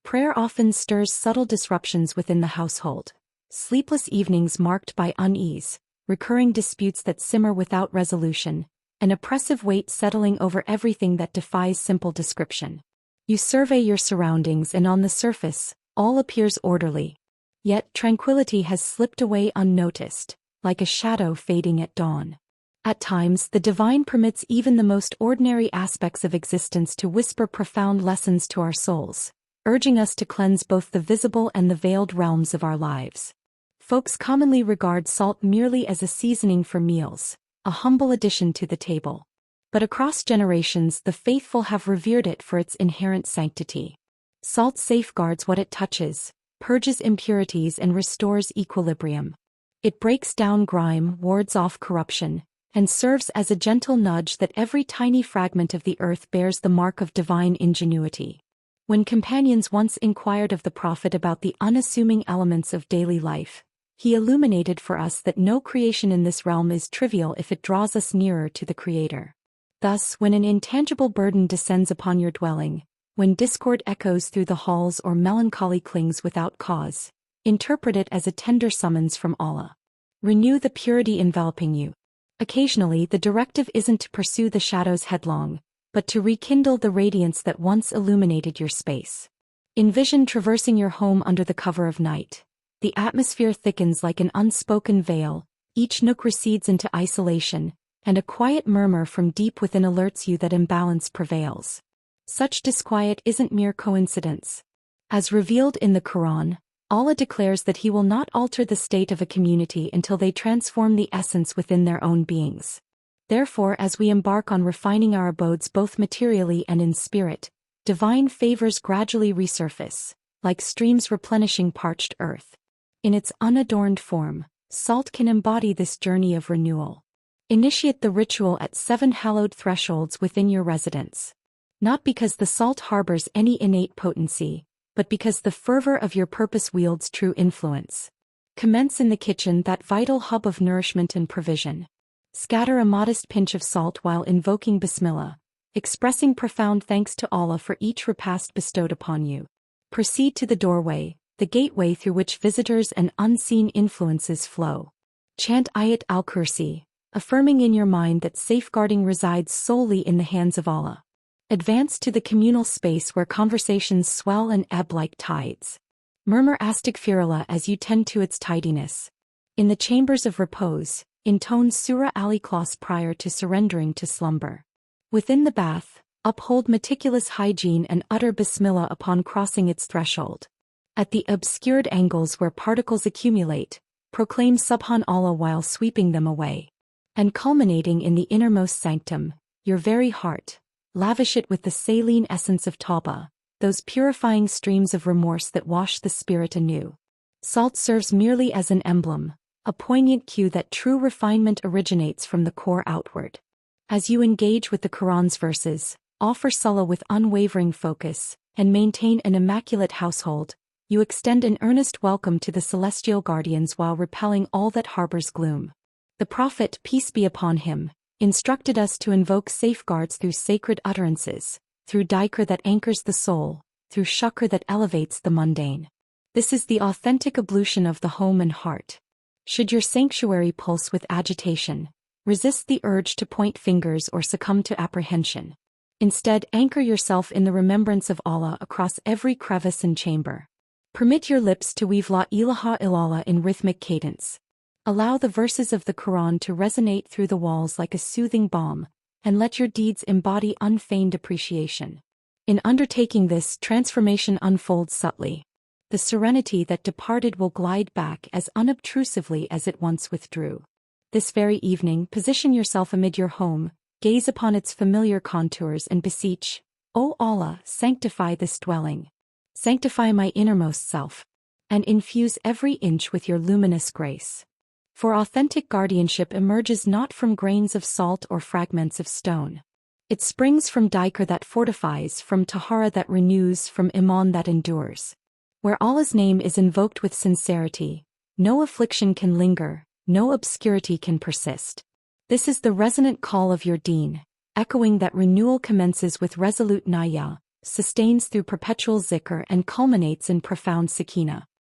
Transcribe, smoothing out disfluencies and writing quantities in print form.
Prayer often stirs subtle disruptions within the household. Sleepless evenings marked by unease, recurring disputes that simmer without resolution, an oppressive weight settling over everything that defies simple description. You survey your surroundings and on the surface, all appears orderly. Yet tranquility has slipped away unnoticed, like a shadow fading at dawn. At times, the divine permits even the most ordinary aspects of existence to whisper profound lessons to our souls, urging us to cleanse both the visible and the veiled realms of our lives. Folks commonly regard salt merely as a seasoning for meals, a humble addition to the table. But across generations, the faithful have revered it for its inherent sanctity. Salt safeguards what it touches, purges impurities and restores equilibrium. It breaks down grime, wards off corruption, and serves as a gentle nudge that every tiny fragment of the earth bears the mark of divine ingenuity. When companions once inquired of the prophet about the unassuming elements of daily life, he illuminated for us that no creation in this realm is trivial if it draws us nearer to the Creator. Thus, when an intangible burden descends upon your dwelling, when discord echoes through the halls or melancholy clings without cause, interpret it as a tender summons from Allah. Renew the purity enveloping you. Occasionally, the directive isn't to pursue the shadows headlong, but to rekindle the radiance that once illuminated your space. Envision traversing your home under the cover of night. The atmosphere thickens like an unspoken veil, each nook recedes into isolation, and a quiet murmur from deep within alerts you that imbalance prevails. Such disquiet isn't mere coincidence. As revealed in the Quran, Allah declares that He will not alter the state of a community until they transform the essence within their own beings. Therefore, as we embark on refining our abodes both materially and in spirit, divine favors gradually resurface, like streams replenishing parched earth. In its unadorned form, salt can embody this journey of renewal. Initiate the ritual at 7 hallowed thresholds within your residence. Not because the salt harbors any innate potency, but because the fervor of your purpose wields true influence. Commence in the kitchen, that vital hub of nourishment and provision. Scatter a modest pinch of salt while invoking Bismillah, expressing profound thanks to Allah for each repast bestowed upon you. Proceed to the doorway, the gateway through which visitors and unseen influences flow. Chant Ayat al-Kursi, affirming in your mind that safeguarding resides solely in the hands of Allah. Advance to the communal space where conversations swell and ebb like tides. Murmur Astaghfirullah as you tend to its tidiness. In the chambers of repose, intone Surah Al-Ikhlas prior to surrendering to slumber. Within the bath, uphold meticulous hygiene and utter Bismillah upon crossing its threshold. At the obscured angles where particles accumulate, proclaim Subhanallah while sweeping them away. And culminating in the innermost sanctum, your very heart, lavish it with the saline essence of Tawbah, those purifying streams of remorse that wash the spirit anew. Salt serves merely as an emblem, a poignant cue that true refinement originates from the core outward. As you engage with the Quran's verses, offer salah with unwavering focus, and maintain an immaculate household, you extend an earnest welcome to the celestial guardians while repelling all that harbors gloom. The Prophet, peace be upon him, instructed us to invoke safeguards through sacred utterances, through dhikr that anchors the soul, through shukr that elevates the mundane. This is the authentic ablution of the home and heart. Should your sanctuary pulse with agitation, resist the urge to point fingers or succumb to apprehension. Instead, anchor yourself in the remembrance of Allah across every crevice and chamber. Permit your lips to weave La ilaha illallah in rhythmic cadence. Allow the verses of the Quran to resonate through the walls like a soothing balm, and let your deeds embody unfeigned appreciation. In undertaking this, transformation unfolds subtly. The serenity that departed will glide back as unobtrusively as it once withdrew. This very evening, position yourself amid your home, gaze upon its familiar contours and beseech, O Allah, sanctify this dwelling. Sanctify my innermost self, and infuse every inch with your luminous grace. For authentic guardianship emerges not from grains of salt or fragments of stone. It springs from dhikr that fortifies, from tahara that renews, from iman that endures. Where Allah's name is invoked with sincerity, no affliction can linger, no obscurity can persist. This is the resonant call of your deen, echoing that renewal commences with resolute niyya, sustains through perpetual zikr and culminates in profound sakina.